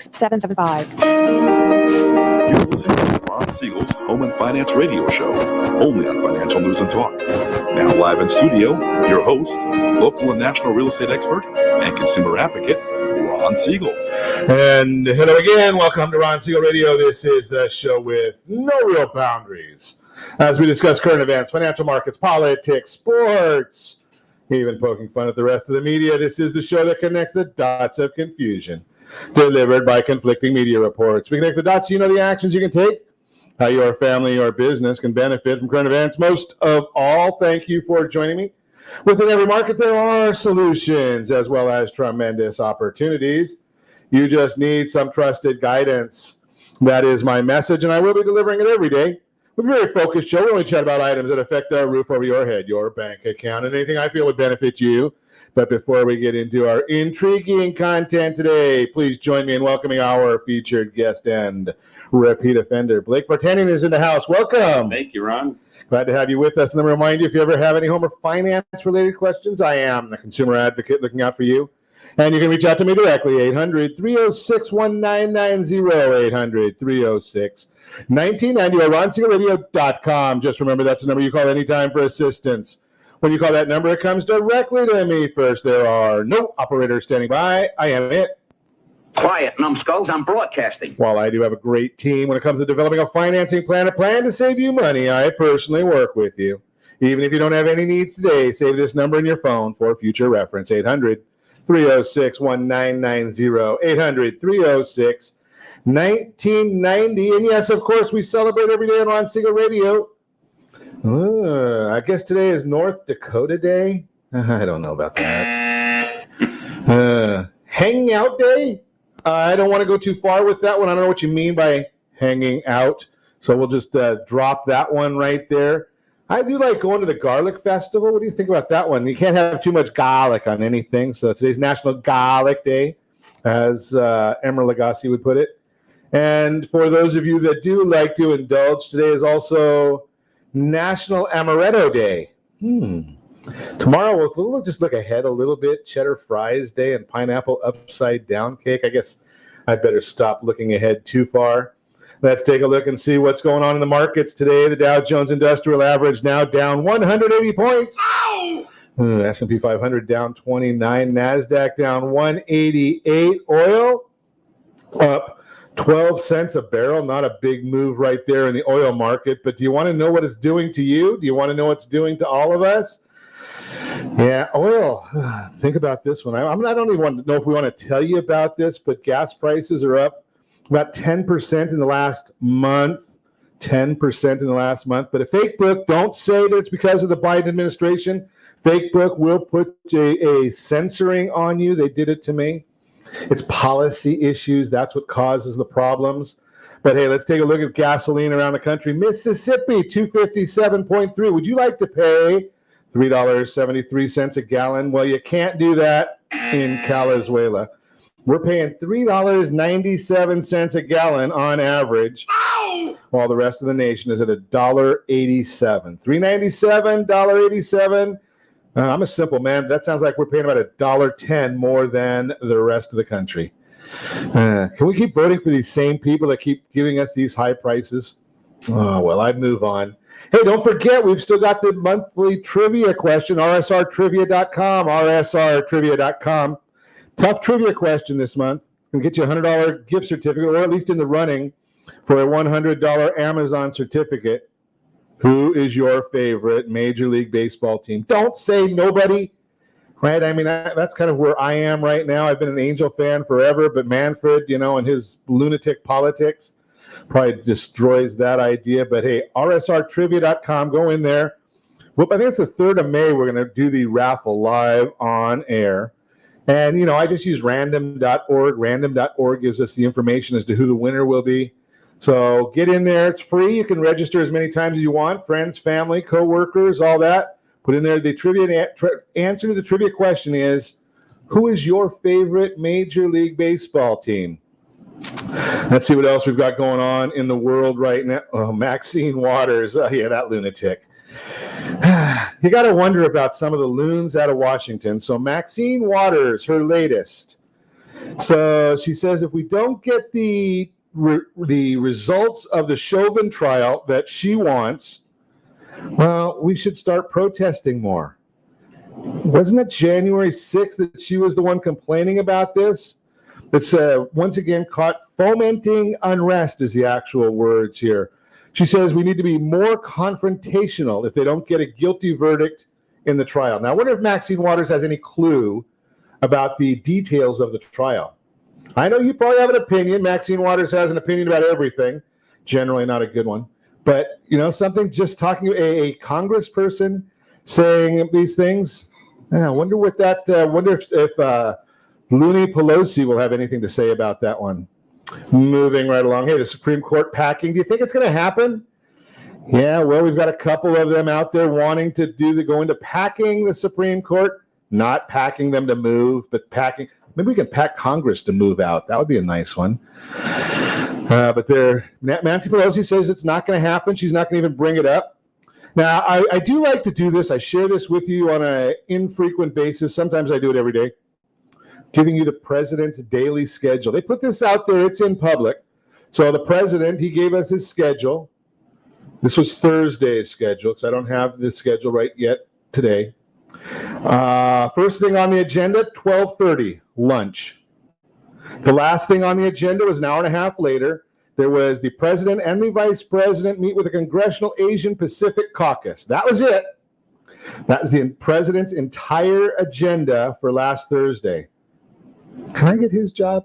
303-876-775. You're listening to Ron Siegel's Home and Finance Radio Show, only on Financial News and Talk. Now live in studio, your host, local and national real estate expert and consumer advocate, Ron Siegel. And hello again. Welcome to Ron Siegel Radio. This is the show with no real boundaries, as we discuss current events, financial markets, politics, sports, even poking fun at the rest of the media. This is the show that connects the dots of confusion, delivered by conflicting media reports. We connect the dots so you know the actions you can take, how your family or business can benefit from current events. Most of all, thank you for joining me. Within every market, there are solutions as well as tremendous opportunities. You just need some trusted guidance. That is my message, and I will be delivering it every day. We're a very focused show. We only chat about items that affect our roof over your head, your bank account, and anything I feel would benefit you. But before we get into our intriguing content today, please join me in welcoming our featured guest and repeat offender. Blake Vartanian is in the house. Welcome. Thank you, Ron. Glad to have you with us. And let me remind you, if you ever have any home or finance-related questions, I am the consumer advocate looking out for you. And you can reach out to me directly, 800-306-1990, 800-306-1990, or RonSiegelRadio.com. Just remember, that's the number you call anytime for assistance. When you call that number, it comes directly to me first. There are no operators standing by. I am it. Quiet, numbskulls. I'm broadcasting. While I do have a great team when it comes to developing a financing plan, a plan to save you money, I personally work with you. Even if you don't have any needs today, save this number in your phone for future reference, 800-306-1990, 800-306-1990. And yes, of course, we celebrate every day on Ron Siegel Radio. I guess today is North Dakota Day. I don't know about that. Hanging out day? I don't want to go too far with that one. I don't know what you mean by hanging out. So we'll just drop that one right there. I do like going to the Garlic Festival. What do you think about that one? You can't have too much garlic on anything. So today's National Garlic Day, as Emeril Lagasse would put it. And for those of you that do like to indulge, today is also National Amaretto Day. Tomorrow, we'll just look ahead a little bit. Cheddar Fries Day and Pineapple Upside Down Cake. I guess I better stop looking ahead too far. Let's take a look and see what's going on in the markets today. The Dow Jones Industrial Average now down 180 points. S&P 500 down 29. NASDAQ down 188. Oil up 12 cents a barrel. Not a big move right there in the oil market. But do you want to know what it's doing to you? Do you want to know what it's doing to all of us? Yeah, oil. Think about this one. I don't even want to know if we want to tell you about this, but gas prices are up about 10% in the last month. 10% in the last month. But a fake book, don't say that it's because of the Biden administration. Fake book will put a censoring on you. They did it to me. It's policy issues. That's what causes the problems. But hey, let's take a look at gasoline around the country. Mississippi, 257.3. Would you like to pay $3.73 a gallon? Well, you can't do that in Calizuela. We're paying $3.97 a gallon on average, while the rest of the nation is at $1.87. $3.97, $1.87. I'm a simple man. That sounds like we're paying about $1.10 more than the rest of the country. Can we keep voting for these same people that keep giving us these high prices? Oh, well, I'd move on. Hey, don't forget, we've still got the monthly trivia question, rsrtrivia.com, rsrtrivia.com. Tough trivia question this month. Going to get you a $100 gift certificate, or at least in the running for a $100 Amazon certificate. Who is your favorite Major League Baseball team? Don't say nobody, right? I mean, that's kind of where I am right now. I've been an Angel fan forever, but Manfred, and his lunatic politics probably destroys that idea. But hey, rsrtrivia.com, go in there. Well, I think it's the 3rd of May. We're going to do the raffle live on air. And, I just use random.org. Random.org gives us the information as to who the winner will be. So get in there. It's free. You can register as many times as you want. Friends, family, coworkers, all that. Put in there the trivia. Answer to the trivia question is, who is your favorite Major League Baseball team? Let's see what else we've got going on in the world right now. Oh, Maxine Waters. Oh, yeah, that lunatic. You got to wonder about some of the loons out of Washington. So Maxine Waters, her latest. So she says if we don't get the results of the Chauvin trial that she wants, well, we should start protesting more. Wasn't it January 6th that she was the one complaining about this? It's once again caught fomenting unrest is the actual words here. She says we need to be more confrontational if they don't get a guilty verdict in the trial. Now, I wonder if Maxine Waters has any clue about the details of the trial. I know you probably have an opinion. Maxine Waters has an opinion about everything, generally not a good one. But, something just talking to a congressperson saying these things, I wonder what that, wonder if Looney Pelosi will have anything to say about that one. Moving right along. Hey, the Supreme Court packing. Do you think it's going to happen? Yeah, well, we've got a couple of them out there wanting to go into packing the Supreme Court, not packing them to move, but packing. Maybe we can pack Congress to move out. That would be a nice one. But Nancy Pelosi says it's not going to happen. She's not going to even bring it up. Now, I do like to do this. I share this with you on an infrequent basis. Sometimes I do it every day, giving you the president's daily schedule. They put this out there. It's in public. So the president, he gave us his schedule. This was Thursday's schedule because I don't have the schedule right yet today. First thing on the agenda, 12:30, lunch. The last thing on the agenda was an hour and a half later. There was the president and the vice president meet with the Congressional Asian Pacific Caucus. That was it. That was the president's entire agenda for last Thursday. Can I get his job?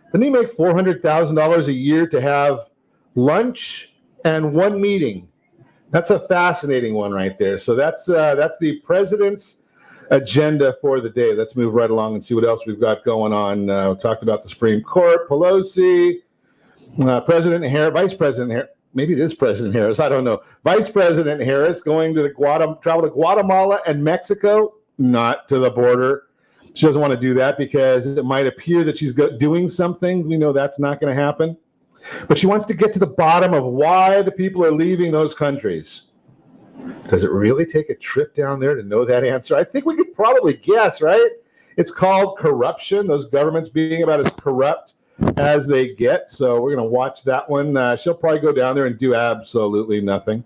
Doesn't he make $400,000 a year to have lunch and one meeting? That's a fascinating one right there. So that's the president's agenda for the day. Let's move right along and see what else we've got going on. We talked about the Supreme Court, Pelosi, President Harris, Vice President Harris. Maybe it is President Harris. I don't know. Vice President Harris going to travel to Guatemala and Mexico, not to the border. She doesn't want to do that because it might appear that she's doing something. We know that's not going to happen. But she wants to get to the bottom of why the people are leaving those countries. Does it really take a trip down there to know that answer? I think we could probably guess, right? It's called corruption, those governments being about as corrupt as they get. So we're going to watch that one. She'll probably go down there and do absolutely nothing.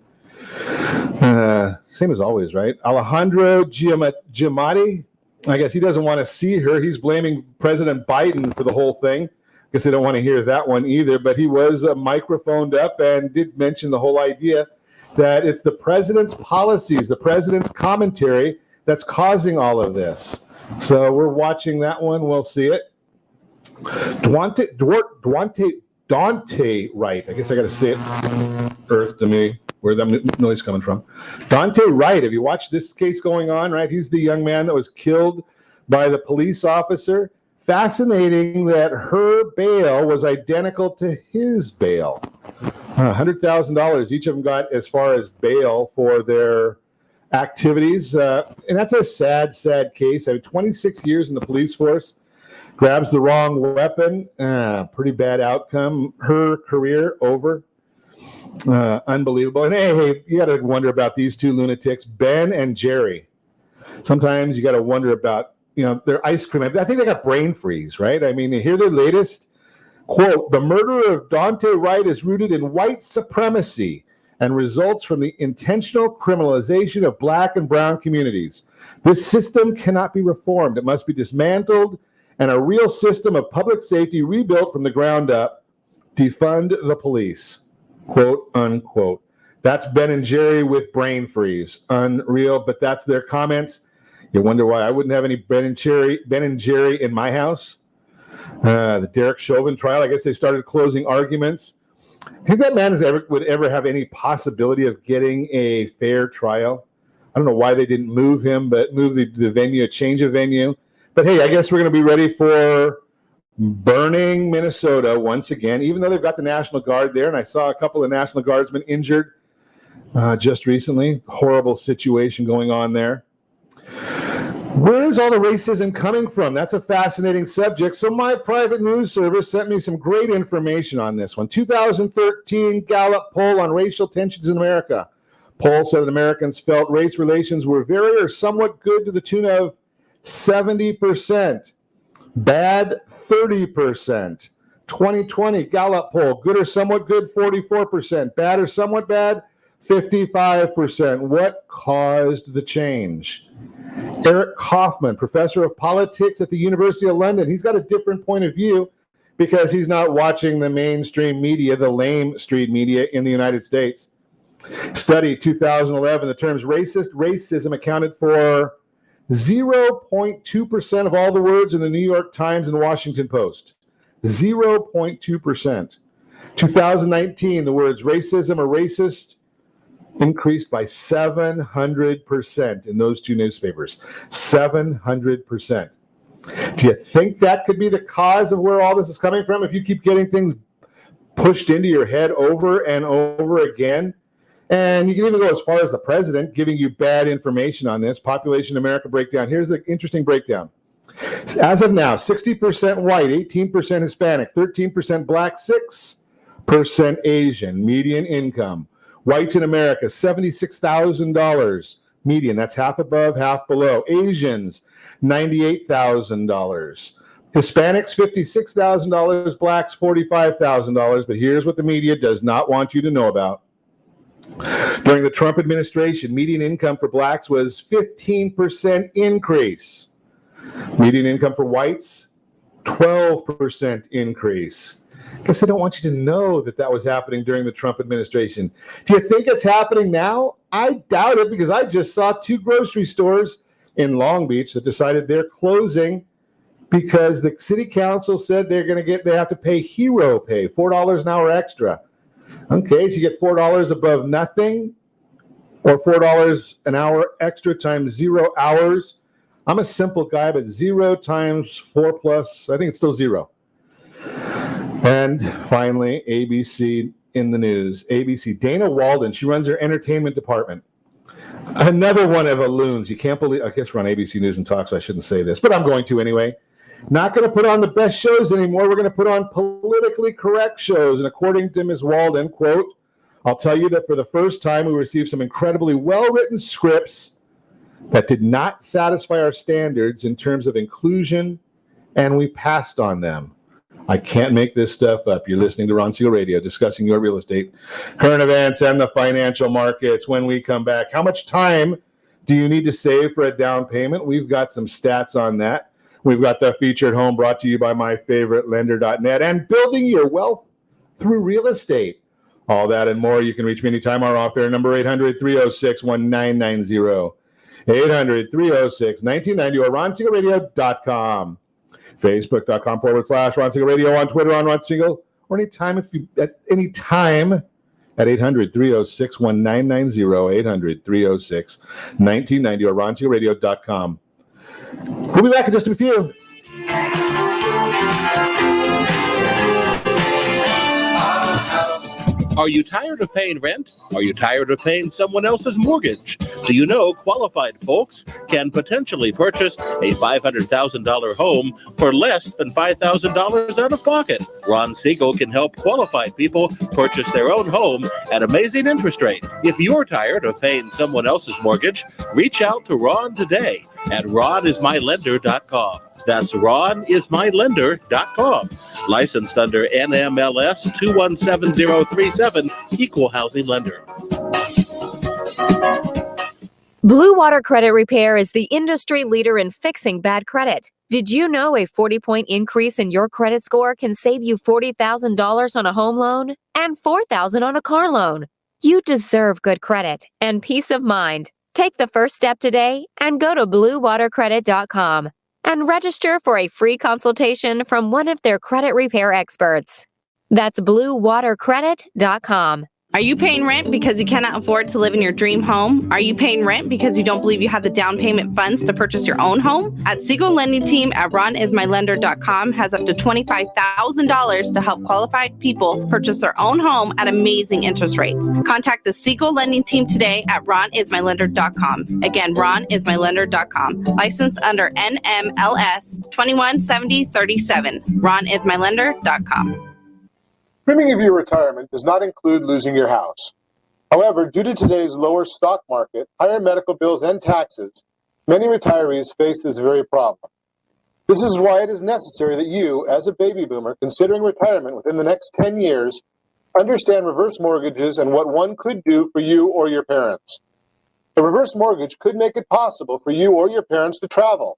Same as always, right? Alejandro Giamatti, I guess he doesn't want to see her. He's blaming President Biden for the whole thing. I guess they don't want to hear that one either. But he was microphoned up and did mention the whole idea that it's the president's policies, the president's commentary that's causing all of this. So we're watching that one. We'll see it. Dante Wright. I guess I got to say it earth to me. Where that noise coming from? Dante Wright. Have you watched this case going on? Right, he's the young man that was killed by the police officer. Fascinating that her bail was identical to his bail. $100,000 each of them got as far as bail for their activities, and that's a sad case. I mean, 26 years in the police force, grabs the wrong weapon, pretty bad outcome. Her career over. Unbelievable. And hey, you got to wonder about these two lunatics, Ben and Jerry. Sometimes you got to wonder about, their ice cream. I think they got brain freeze, right? I mean, hear their latest quote: "The murder of Dante Wright is rooted in white supremacy and results from the intentional criminalization of Black and brown communities. This system cannot be reformed. It must be dismantled and a real system of public safety rebuilt from the ground up. Defund the police." Quote unquote. That's Ben and Jerry with brain freeze. Unreal, but that's their comments. You wonder why I wouldn't have any Ben and Jerry in my house. The Derek Chauvin trial, I guess they started closing arguments. Think that man would ever have any possibility of getting a fair trial? I don't know why they didn't move him, but move the venue, change of venue. But hey, I guess we're going to be ready for burning Minnesota once again, even though they've got the National Guard there. And I saw a couple of National Guardsmen injured just recently. Horrible situation going on there. Where is all the racism coming from? That's a fascinating subject. So my private news service sent me some great information on this one. 2013 Gallup poll on racial tensions in America. Poll said that Americans felt race relations were very or somewhat good to the tune of 70%. bad 30%. 2020 Gallup poll, good or somewhat good, 44%. Bad or somewhat bad, 55%. What caused the change? Eric Kaufman, professor of politics at the University of London. He's got a different point of view because he's not watching the mainstream media, the lame street media in the United States. Study 2011, the terms racism accounted for 0.2% of all the words in the New York Times and Washington Post. 0.2%. 2019, the words racism or racist increased by 700% in those two newspapers. 700%. Do you think that could be the cause of where all this is coming from? If you keep getting things pushed into your head over and over again, and you can even go as far as the president giving you bad information on this. Population America breakdown. Here's an interesting breakdown. As of now, 60% white, 18% Hispanic, 13% black, 6% Asian. Median income. Whites in America, $76,000 median. That's half above, half below. Asians, $98,000. Hispanics, $56,000. Blacks, $45,000. But here's what the media does not want you to know about. During the Trump administration, median income for blacks was 15% increase. Median income for whites, 12% increase. I guess they don't want you to know that that was happening during the Trump administration. Do you think it's happening now? I doubt it, because I just saw 2 grocery stores in Long Beach that decided they're closing because the city council said they have to pay hero pay, $4 an hour extra. Okay, so you get $4 above nothing, or $4 an hour extra times 0 hours. I'm a simple guy, but 0 times 4 plus, I think it's still 0. And finally, ABC in the news. ABC, Dana Walden, she runs her entertainment department. Another one of the loons. You can't believe, I guess we're on ABC News and Talk, so I shouldn't say this, but I'm going to anyway. Not going to put on the best shows anymore. We're going to put on politically correct shows. And according to Ms. Walden, quote, I'll tell you that for the first time, we received some incredibly well-written scripts that did not satisfy our standards in terms of inclusion, and we passed on them. I can't make this stuff up. You're listening to Ron Siegel Radio, discussing your real estate, current events, and the financial markets. When we come back, how much time do you need to save for a down payment? We've got some stats on that. We've got the featured home brought to you by myfavoritelender.net and building your wealth through real estate. All that and more. You can reach me anytime. Our off-air number, 800-306-1990. 800-306-1990 or RonSiegelRadio.com. Facebook.com/Ron Siegel Radio, on Twitter on Ron Siegel, or at any time at 800-306-1990, 800-306-1990 or RonSiegelRadio.com. We'll be back in just a few. Are you tired of paying rent? Are you tired of paying someone else's mortgage? Do you know qualified folks can potentially purchase a $500,000 home for less than $5,000 out of pocket? Ron Siegel can help qualified people purchase their own home at amazing interest rates. If you're tired of paying someone else's mortgage, reach out to Ron today at ronismylender.com. That's ronismylender.com. Licensed under NMLS 217037, Equal Housing Lender. Blue Water Credit Repair is the industry leader in fixing bad credit. Did you know a 40-point increase in your credit score can save you $40,000 on a home loan and $4,000 on a car loan? You deserve good credit and peace of mind. Take the first step today and go to bluewatercredit.com and register for a free consultation from one of their credit repair experts. That's bluewatercredit.com. Are you paying rent because you cannot afford to live in your dream home? Are you paying rent because you don't believe you have the down payment funds to purchase your own home? At Siegel Lending Team at ronismylender.com has up to $25,000 to help qualified people purchase their own home at amazing interest rates. Contact the Siegel Lending Team today at ronismylender.com. Again, ronismylender.com. Licensed under NMLS 217037. ronismylender.com. Dreaming of your retirement does not include losing your house. However, due to today's lower stock market, higher medical bills, and taxes, many retirees face this very problem. This is why it is necessary that you, as a baby boomer considering retirement within the next 10 years, understand reverse mortgages and what one could do for you or your parents. A reverse mortgage could make it possible for you or your parents to travel,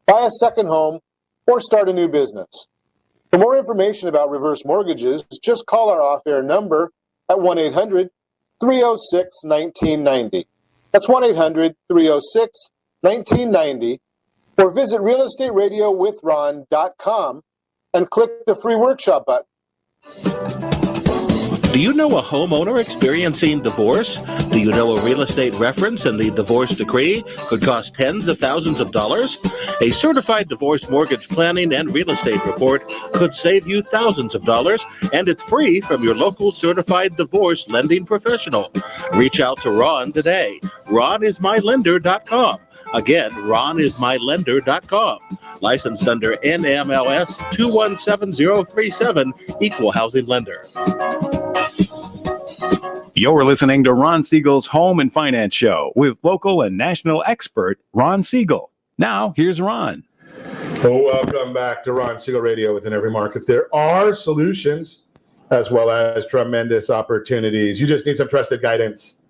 buy a second home, or start a new business. For more information about reverse mortgages, just call our off-air number at 1-800-306-1990. That's 1-800-306-1990. Or visit realestatewithron.com and click the free workshop button. Do you know a homeowner experiencing divorce? Do you know a real estate reference and the divorce decree could cost tens of thousands of dollars? A certified divorce mortgage planning and real estate report could save you thousands of dollars, and it's free from your local certified divorce lending professional. Reach out to Ron today. RonIsMyLender.com. Again, RonIsMyLender.com. Licensed under NMLS 217037, Equal Housing Lender. You're listening to Ron Siegel's Home and Finance Show with local and national expert Ron Siegel. Now, here's Ron. Welcome back to Ron Siegel Radio. Within every market, there are solutions as well as tremendous opportunities. You just need some trusted guidance.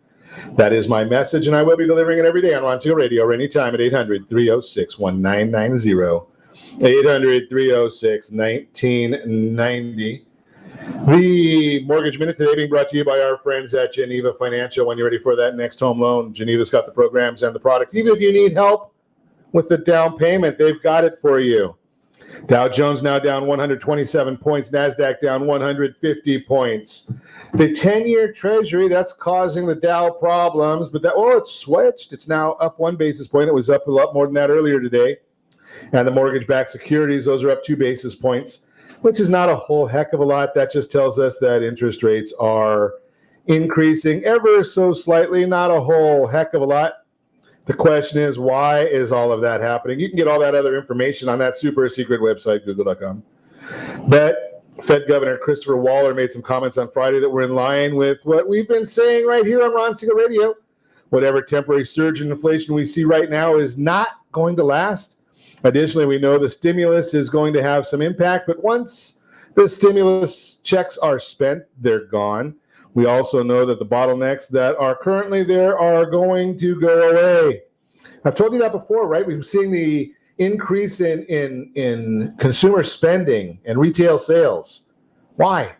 That is my message, and I will be delivering it every day on Ron Siegel Radio or anytime at 800-306-1990. 800-306-1990. The Mortgage Minute today being brought to you by our friends at Geneva Financial. When you're ready for that next home loan, Geneva's got the programs and the products. Even if you need help with the down payment, they've got it for you. Dow Jones now down 127 points. NASDAQ down 150 points. The 10-year Treasury, that's causing the Dow problems. But it's switched. It's now up 1 basis point. It was up a lot more than that earlier today. And the mortgage-backed securities, those are up 2 basis points, which is not a whole heck of a lot. That just tells us that interest rates are increasing ever so slightly, not a whole heck of a lot. The question is, why is all of that happening? You can get all that other information on that super secret website, google.com. But Fed Governor Christopher Waller made some comments on Friday that were in line with what we've been saying right here on Ron Siegel Radio. Whatever temporary surge in inflation we see right now is not going to last. Additionally, we know the stimulus is going to have some impact, but once the stimulus checks are spent, they're gone. We also know that the bottlenecks that are currently there are going to go away. I've told you that before, right? We've seen the increase in consumer spending and retail sales. Why?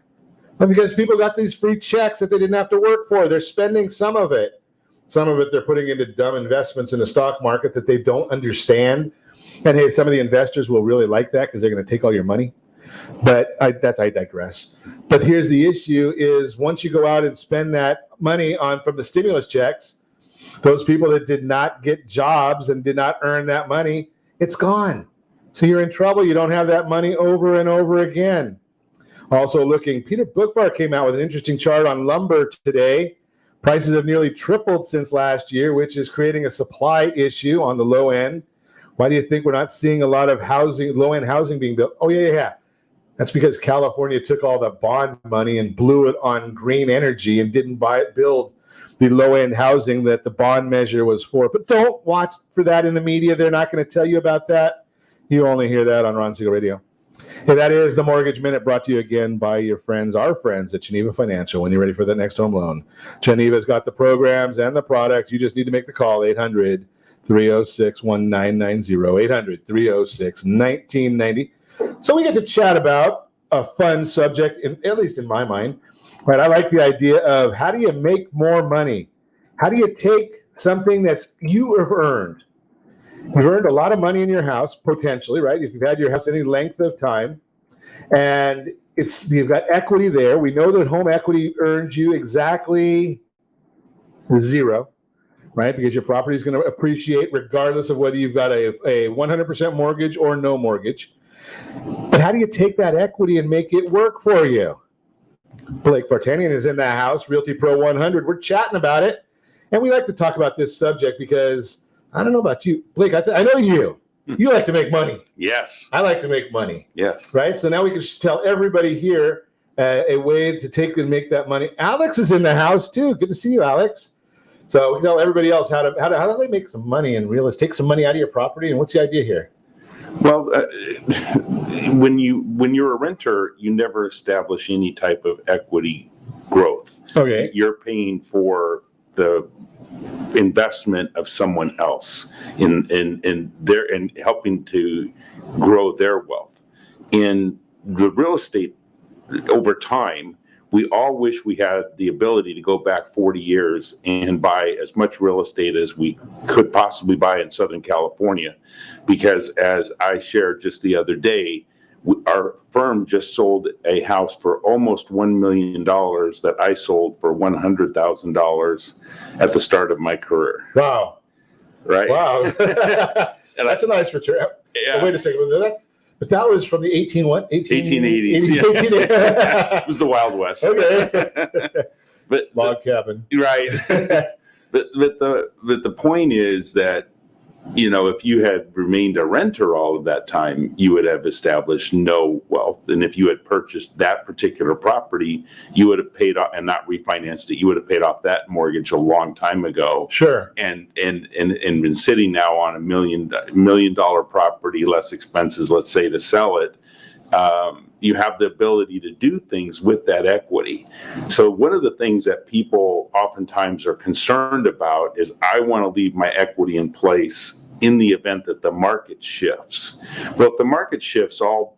Well, because people got these free checks that they didn't have to work for. They're spending some of it. Some of it they're putting into dumb investments in the stock market that they don't understand. And hey, some of the investors will really like that because they're going to take all your money. But I digress. But here's the issue is once you go out and spend that money from the stimulus checks, those people that did not get jobs and did not earn that money, it's gone. So you're in trouble. You don't have that money over and over again. Also Peter Bookvar came out with an interesting chart on lumber today. Prices have nearly tripled since last year, which is creating a supply issue on the low end. Why do you think we're not seeing a lot of low-end housing being built? Oh, yeah. That's because California took all the bond money and blew it on green energy and didn't build the low-end housing that the bond measure was for. But don't watch for that in the media. They're not going to tell you about that. You only hear that on Ron Siegel Radio. Hey, that is the Mortgage Minute brought to you again by our friends at Geneva Financial. When you're ready for that next home loan, Geneva's got the programs and the products. You just need to make the call, 800-306-1990, 800-306-1990. So we get to chat about a fun subject, at least in my mind. Right? I like the idea of how do you make more money? How do you take something that's you have earned? You've earned a lot of money in your house, potentially, right? If you've had your house any length of time, and you've got equity there. We know that home equity earns you exactly zero, right? Because your property is going to appreciate regardless of whether you've got a 100% mortgage or no mortgage. But how do you take that equity and make it work for you? Blake Vartanian is in the house, Realty Pro 100. We're chatting about it, and we like to talk about this subject because I don't know about you, Blake. I know you. You like to make money. Yes. I like to make money. Yes. Right? So now we can just tell everybody here a way to take and make that money. Alex is in the house too. Good to see you, Alex. So we can tell everybody else how do they make some money in real estate, take some money out of your property. And what's the idea here? Well, when you're a renter, you never establish any type of equity growth. Okay. You're paying for the investment of someone else in helping to grow their wealth. In the real estate, over time, we all wish we had the ability to go back 40 years and buy as much real estate as we could possibly buy in Southern California. Because as I shared just the other day, our firm just sold a house for almost $1 million that I sold for $100,000 at the start of my career. Wow. Right? Wow. That's a nice return. Yeah. Oh, wait a second. But that was from the 1880s. Yeah. It was the Wild West. Okay. But log cabin. Right. but the point is that, if you had remained a renter all of that time, you would have established no wealth. And if you had purchased that particular property, you would have paid off and not refinanced it. You would have paid off that mortgage a long time ago. Sure. And been sitting now on $1 million property, less expenses, let's say, to sell it. You have the ability to do things with that equity. So one of the things that people oftentimes are concerned about is, I want to leave my equity in place in the event that the market shifts. Well, if the market shifts, all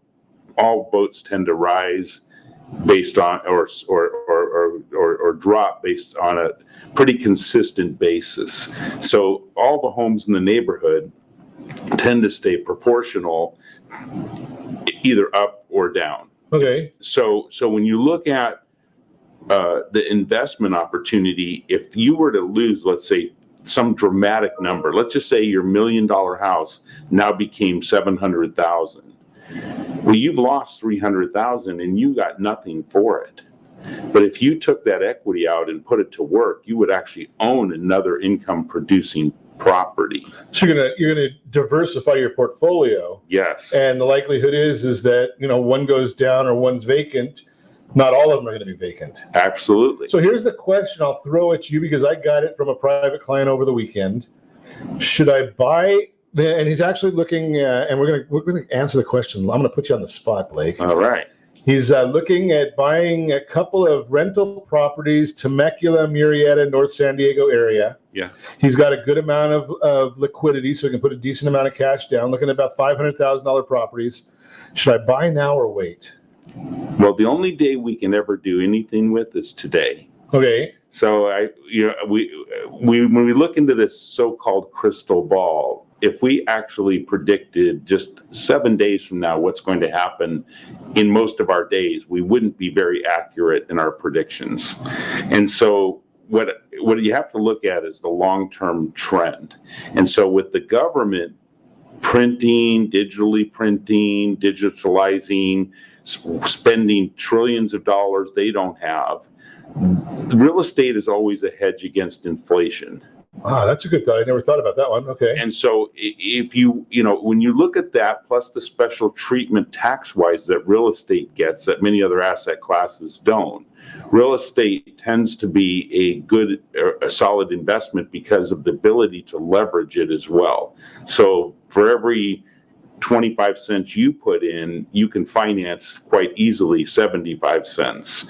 boats tend to rise based on or drop based on a pretty consistent basis. So all the homes in the neighborhood tend to stay proportional, either up or down. Okay. So when you look at the investment opportunity, if you were to lose, let's say, some dramatic number, let's just say your $1 million house now became $700,000. Well, you've lost $300,000 and you got nothing for it. But if you took that equity out and put it to work, you would actually own another income producing property. So you're gonna diversify your portfolio. Yes. And the likelihood is that one goes down or one's vacant. Not all of them are going to be vacant. Absolutely. So here's the question I'll throw at you, because I got it from a private client over the weekend. Should I buy? And he's actually looking, and we're going to answer the question. I'm going to put you on the spot, Blake. All right. He's looking at buying a couple of rental properties, Temecula, Murrieta, North San Diego area. Yes. He's got a good amount of liquidity, so he can put a decent amount of cash down, looking at about $500,000 properties. Should I buy now or wait? Well, the only day we can ever do anything with is today. Okay. So when we look into this so-called crystal ball, if we actually predicted just 7 days from now what's going to happen in most of our days, we wouldn't be very accurate in our predictions. And so what you have to look at is the long-term trend. And so with the government digitalizing, spending trillions of dollars they don't have, real estate is always a hedge against inflation. Wow, that's a good thought. I never thought about that one. Okay. And so if when you look at that, plus the special treatment tax-wise that real estate gets that many other asset classes don't, real estate tends to be a solid investment because of the ability to leverage it as well. So for every 25 cents you put in, you can finance quite easily 75 cents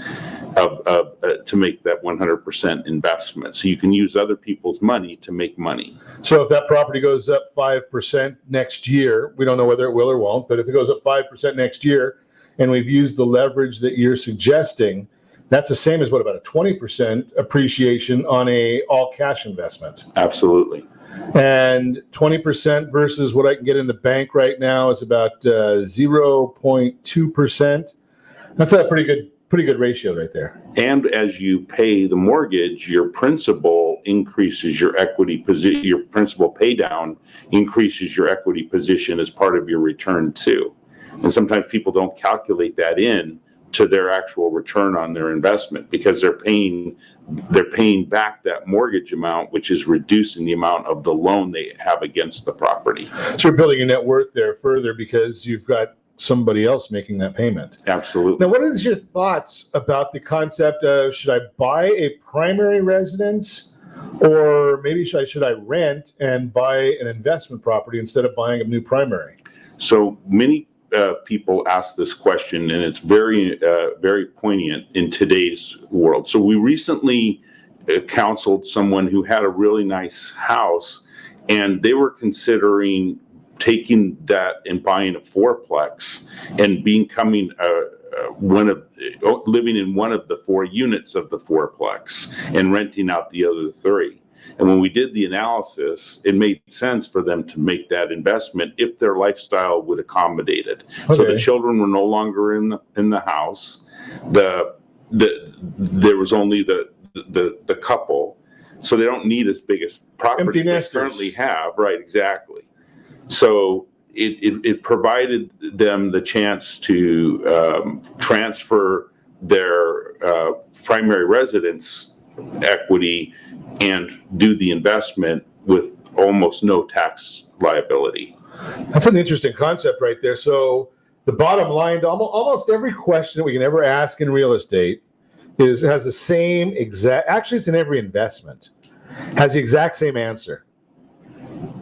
to make that 100% investment. So you can use other people's money to make money. So if that property goes up 5% next year, we don't know whether it will or won't, but if it goes up 5% next year, and we've used the leverage that you're suggesting, that's the same as about a 20% appreciation on a all cash investment. Absolutely. And 20% versus what I can get in the bank right now is about 0.2%. That's a pretty good ratio right there. And as you pay the mortgage, your principal increases your equity position. Your principal pay down increases your equity position as part of your return too. And sometimes people don't calculate that in to their actual return on their investment, because they're paying back that mortgage amount, which is reducing the amount of the loan they have against the property. So you're building your net worth there further because you've got somebody else making that payment. Absolutely. Now, what is your thoughts about the concept of, should I buy a primary residence, or maybe should I rent and buy an investment property instead of buying a new primary? So many people ask this question, and it's very, very poignant in today's world. So we recently counseled someone who had a really nice house, and they were considering taking that and buying a fourplex and becoming living in one of the 4 units of the fourplex and renting out the other 3. And when we did the analysis, it made sense for them to make that investment if their lifestyle would accommodate it. Okay. So the children were no longer in the house. There was only the couple, so they don't need as big a property they currently have. Right, exactly. So it provided them the chance to transfer their primary residence equity and do the investment with almost no tax liability. That's an interesting concept right there. So the bottom line to almost every question that we can ever ask in real estate has the same exact, actually it's in every investment, has the exact same answer.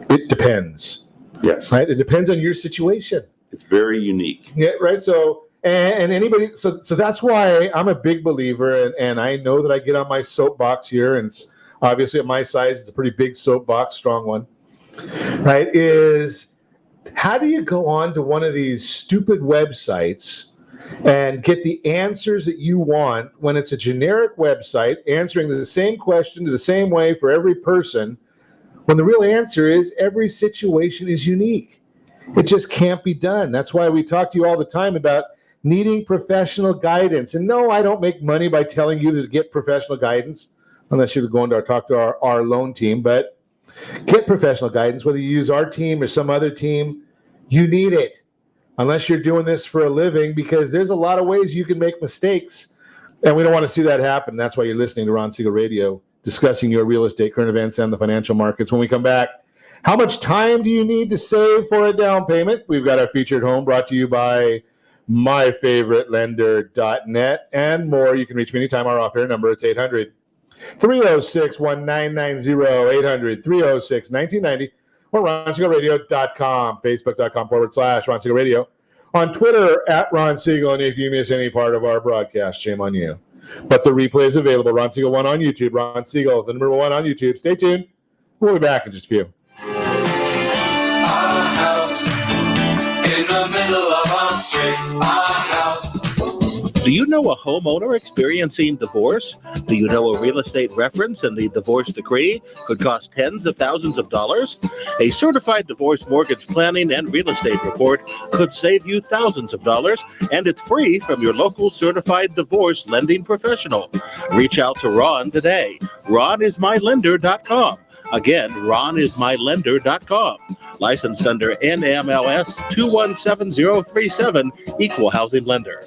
It depends. Yes. Right? It depends on your situation. It's very unique. Yeah, right. So and anybody, so that's why I'm a big believer, and I know that I get on my soapbox here, and it's obviously at my size, it's a pretty big soapbox, strong one, right? Is how do you go on to one of these stupid websites and get the answers that you want when it's a generic website answering the same question to the same way for every person, when the real answer is every situation is unique. It just can't be done. That's why we talk to you all the time about needing professional guidance. And no, I don't make money by telling you to get professional guidance, unless you're going to talk to our loan team. But get professional guidance, whether you use our team or some other team, you need it. Unless you're doing this for a living, because there's a lot of ways you can make mistakes. And we don't want to see that happen. That's why you're listening to Ron Siegel Radio, discussing your real estate, current events, and the financial markets. When we come back, how much time do you need to save for a down payment? We've got our featured home brought to you by myfavoritelender.net and more. You can reach me anytime. Our off-air number, it's 800-306-1990, 800-306-1990, or RonSiegelRadio.com, Facebook.com/Ron Siegel Radio, on Twitter @Ron Siegel. And if you miss any part of our broadcast, shame on you. But the replay is available. Ron Siegel 1 on YouTube. Ron Siegel, the number 1 on YouTube. Stay tuned. We'll be back in just a few. Our house in the middle of our street. Our house. Do you know a homeowner experiencing divorce? Do you know a real estate reference and the divorce decree could cost tens of thousands of dollars? A certified divorce mortgage planning and real estate report could save you thousands of dollars, and it's free from your local certified divorce lending professional. Reach out to Ron today. RonIsMyLender.com. Again, RonIsMyLender.com. Licensed under NMLS 217037, Equal Housing Lender.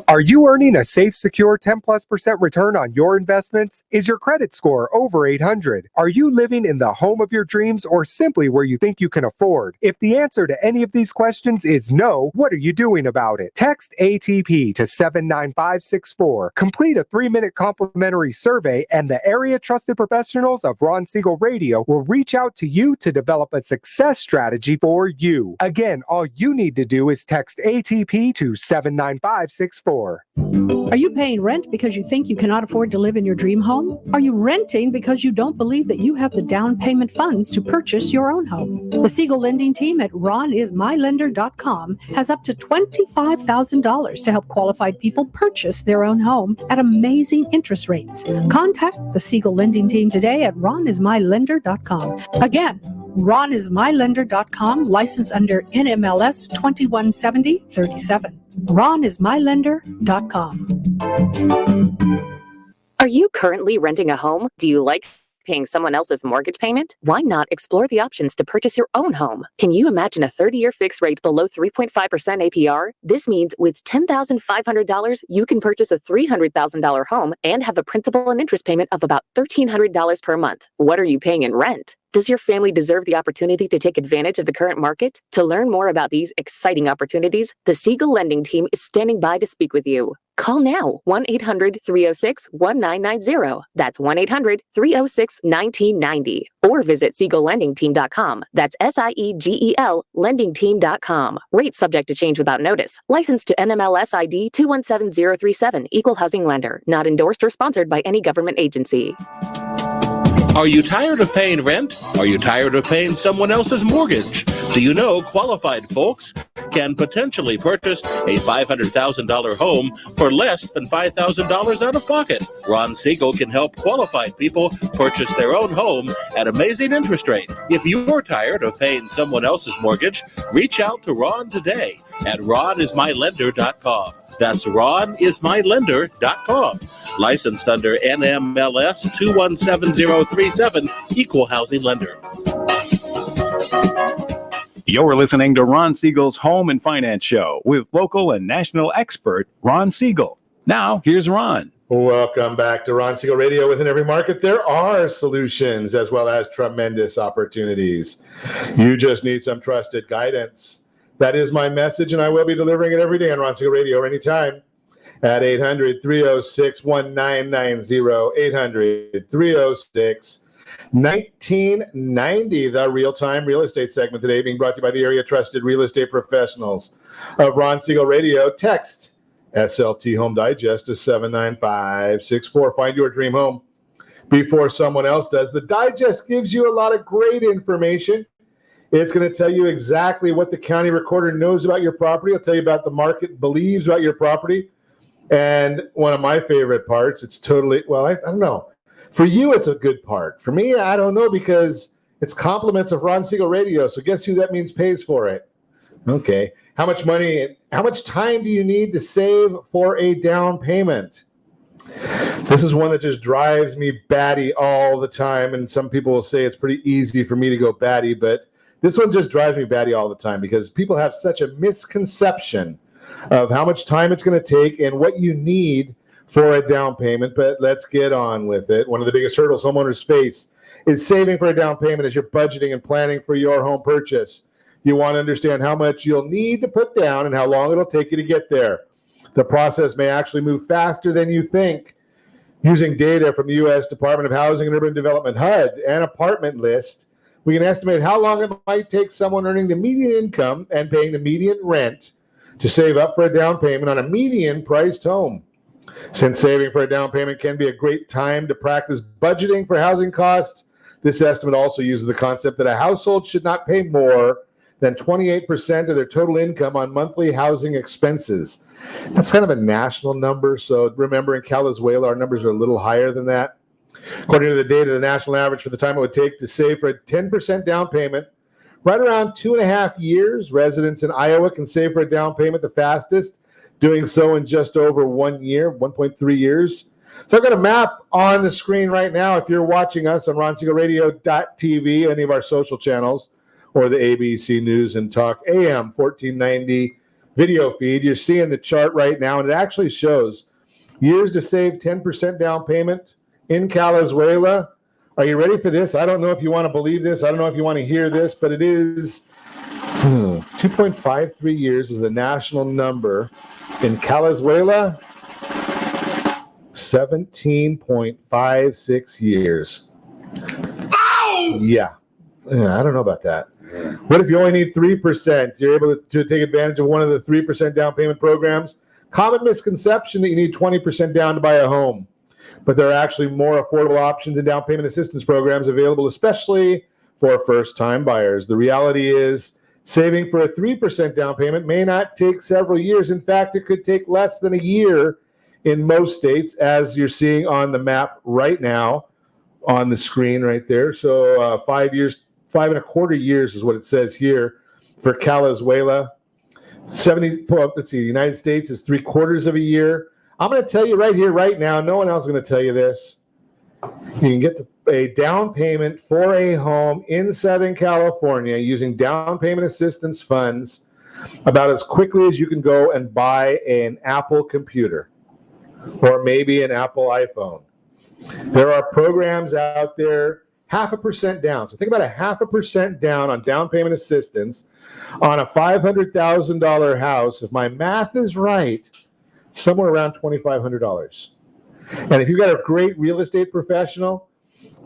Are you earning a safe, secure 10+% return on your investments? Is your credit score over 800? Are you living in the home of your dreams or simply where you think you can afford? If the answer to any of these questions is no, what are you doing about it? Text ATP to 79564. Complete a 3-minute complimentary survey, and the area trusted professionals of Ron Siegel Radio will reach out to you to develop a success strategy for you. Again, all you need to do is text ATP to 79564. Are you paying rent because you think you cannot afford to live in your dream home? Are you renting because you don't believe that you have the down payment funds to purchase your own home? The Siegel lending team at RonIsMyLender.com has up to $25,000 to help qualified people purchase their own home at amazing interest rates. Contact the Siegel lending team today at RonIsMyLender.com. Again, RonIsMyLender.com, licensed under NMLS 217037. RonIsMyLender.com. Are you currently renting a home? Do you like paying someone else's mortgage payment? Why not explore the options to purchase your own home? Can you imagine a 30-year fixed rate below 3.5% APR? This means with $10,500, you can purchase a $300,000 home and have a principal and interest payment of about $1,300 per month. What are you paying in rent? Does your family deserve the opportunity to take advantage of the current market? To learn more about these exciting opportunities, the Siegel Lending Team is standing by to speak with you. Call now, 1-800-306-1990. That's 1-800-306-1990. Or visit SiegelLendingTeam.com. That's SIEGEL LendingTeam.com. Rates subject to change without notice. Licensed to NMLS ID 217037. Equal housing lender. Not endorsed or sponsored by any government agency. Are you tired of paying rent? Are you tired of paying someone else's mortgage? Do you know qualified folks can potentially purchase a $500,000 home for less than $5,000 out of pocket? Ron Siegel can help qualified people purchase their own home at amazing interest rates. If you're tired of paying someone else's mortgage, reach out to Ron today at ronismylender.com. That's ronismylender.com. Licensed under NMLS 217037, Equal Housing Lender. You're listening to Ron Siegel's Home and Finance Show with local and national expert Ron Siegel. Now, here's Ron. Welcome back to Ron Siegel Radio. Within every market, there are solutions as well as tremendous opportunities. You just need some trusted guidance. That is my message, and I will be delivering it every day on Ron Siegel Radio or anytime at 800-306-1990, 800-306-1990. The real-time real estate segment today being brought to you by the area trusted real estate professionals of Ron Siegel Radio. Text SLT Home Digest to 79564. Find your dream home before someone else does. The digest gives you a lot of great information. It's going to tell you exactly what the county recorder knows about your property. It'll tell you about the market believes about your property. And one of my favorite parts, it's totally, well, I don't know. For you, it's a good part. For me, I don't know, because it's compliments of Ron Siegel Radio. So guess who that means pays for it? Okay. How much money, how much time do you need to save for a down payment? This is one that just drives me batty all the time. And some people will say it's pretty easy for me to go batty, but this one just drives me batty all the time because people have such a misconception of how much time it's going to take and what you need for a down payment. But let's get on with it. One of the biggest hurdles homeowners face is saving for a down payment as you're budgeting and planning for your home purchase. You want to understand how much you'll need to put down and how long it'll take you to get there. The process may actually move faster than you think. Using data from the U.S. Department of Housing and Urban Development, HUD, and Apartment List, we can estimate how long it might take someone earning the median income and paying the median rent to save up for a down payment on a median-priced home. Since saving for a down payment can be a great time to practice budgeting for housing costs, this estimate also uses the concept that a household should not pay more than 28% of their total income on monthly housing expenses. That's kind of a national number, so remember in Calizuela, our numbers are a little higher than that. According to the data, the national average for the time it would take to save for a 10% down payment, right around 2.5 years. Residents in Iowa can save for a down payment the fastest, doing so in just over 1 year, 1.3 years. So I've got a map on the screen right now. If you're watching us on RonSiegelRadio.tv, any of our social channels, or the ABC News and Talk AM 1490 video feed, you're seeing the chart right now, and it actually shows years to save 10% down payment in Calizuela. Are you ready for this? I don't know if you want to believe this. I don't know if you want to hear this, but it is 2.53 years is the national number. In Calizuela, 17.56 years. Ow! Yeah, I don't know about that. What if you only need 3%? You're able to take advantage of one of the 3% down payment programs. Common misconception that you need 20% down to buy a home. But there are actually more affordable options and down payment assistance programs available, especially for first-time buyers. The reality is saving for a 3% down payment may not take several years. In fact, it could take less than a year in most states, as you're seeing on the map right now on the screen right there. So 5 years, 5.25 years is what it says here for Calizuela. The United States is 3/4 of a year. I'm going to tell you right here, right now, no one else is going to tell you this. You can get a down payment for a home in Southern California using down payment assistance funds about as quickly as you can go and buy an Apple computer or maybe an Apple iPhone. There are programs out there 0.5% down. So think about 0.5% down on down payment assistance on a $500,000 house. If my math is right, somewhere around $2,500. And if you've got a great real estate professional,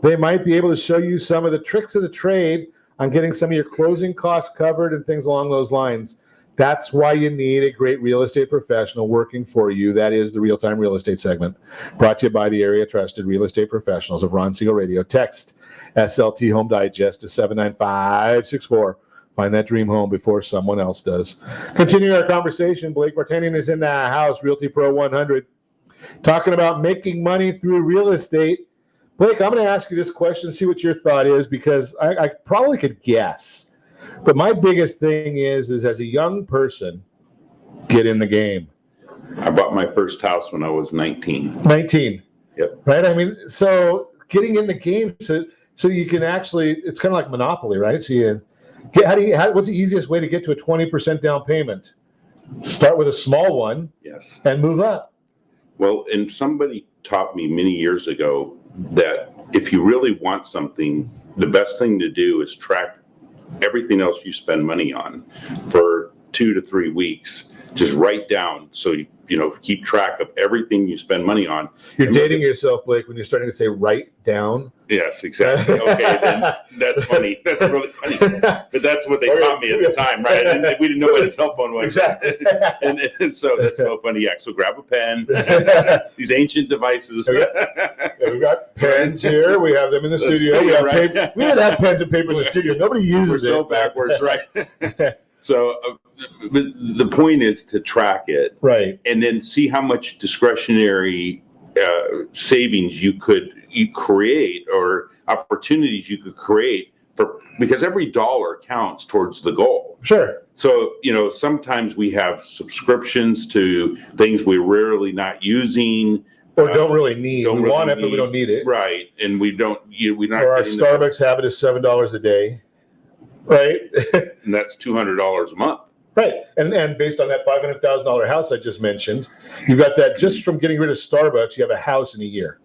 they might be able to show you some of the tricks of the trade on getting some of your closing costs covered and things along those lines. That's why you need a great real estate professional working for you. That is the Real-Time Real Estate segment, brought to you by the area trusted real estate professionals of Ron Siegel Radio. Text SLT Home Digest to 79564. Find that dream home before someone else does. Continuing our conversation, Blake Vartanian is in the house, Realty Pro 100, talking about making money through real estate. Blake, I'm going to ask you this question, see what your thought is, because I probably could guess. But my biggest thing is as a young person, get in the game. I bought my first house when I was 19. 19. Yep. Right? I mean, so getting in the game so you can actually, it's kind of like Monopoly, right? So you get, what's the easiest way to get to a 20% down payment? Start with a small one. Yes. And move up. Well, and somebody taught me many years ago that if you really want something, the best thing to do is track everything else you spend money on for 2 to 3 weeks. Just write down, so keep track of everything you spend money on. You're dating yourself, Blake, when you're starting to say write down. Yes, exactly. Okay, then that's funny. That's really funny. But that's what they taught me at the time, right? And we didn't know what a cell phone was. Exactly. and so that's so funny. Yeah. So grab a pen. These ancient devices. We've got pens here. We have them in the studio. We have paper. We don't have pens and paper in the studio. Nobody uses it. We're so backwards, right? So the point is to track it, right, and then see how much discretionary savings you create or opportunities you could create because every dollar counts towards the goal. Sure. So sometimes we have subscriptions to things we're rarely not using. Or don't really need. We want it, but we don't need it. Right, and we don't. We're not. Or our Starbucks habit is $7 a day. Right. And that's $200 a month. Right. And based on that $500,000 house I just mentioned, you got that just from getting rid of Starbucks, you have a house in a year.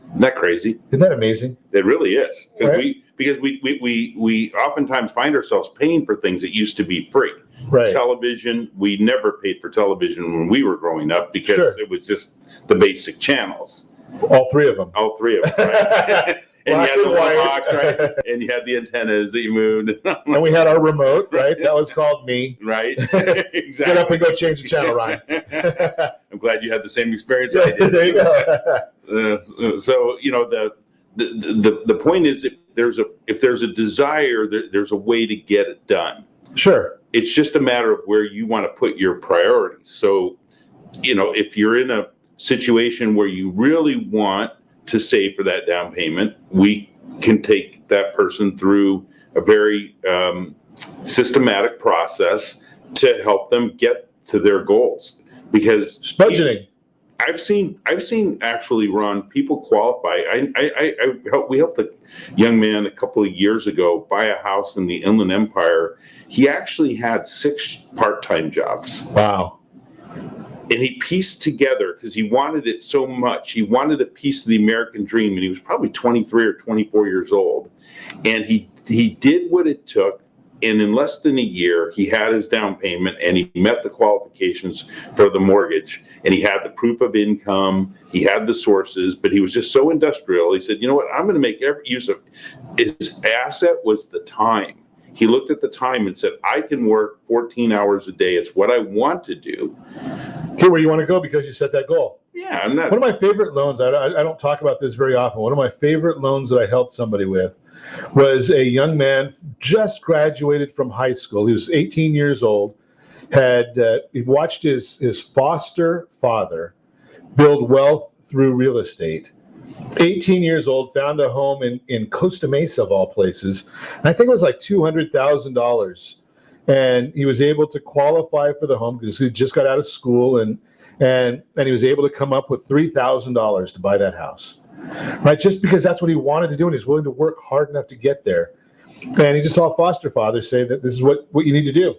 Isn't that crazy? Isn't that amazing? It really is. Right. Because we oftentimes find ourselves paying for things that used to be free. Right. Television, we never paid for television when we were growing up because it was just the basic channels. All three of them. Right? And you had the box, right? And you had the antennas that you moved. And we had our remote, right? That was called me. Right. Exactly. Get up and go change the channel, Ryan. I'm glad you had the same experience I did. There you go. So the point is, if there's a desire, there's a way to get it done. Sure. It's just a matter of where you want to put your priorities. So, if you're in a situation where you really want to save for that down payment, we can take that person through a very systematic process to help them get to their goals. Because budgeting, I've seen actually, Ron, people qualify. We helped a young man a couple of years ago buy a house in the Inland Empire. He actually had 6 part-time jobs. Wow. And he pieced together, because he wanted it so much. He wanted a piece of the American dream, and he was probably 23 or 24 years old. And he did what it took, and in less than a year, he had his down payment, and he met the qualifications for the mortgage. And he had the proof of income, he had the sources, but he was just so industrial. He said, you know what, I'm going to make every use of his asset was the time. He looked at the time and said, I can work 14 hours a day. It's what I want to do. Get where you want to go because you set that goal. Yeah. One of my favorite loans, I don't talk about this very often. One of my favorite loans that I helped somebody with was a young man just graduated from high school. He was 18 years old, he watched his foster father build wealth through real estate. 18 years old, found a home in Costa Mesa, of all places. And I think it was like $200,000. And he was able to qualify for the home because he just got out of school, and he was able to come up with $3,000 to buy that house. Right? Just because that's what he wanted to do, and he's willing to work hard enough to get there. And he just saw a foster father say that this is what you need to do.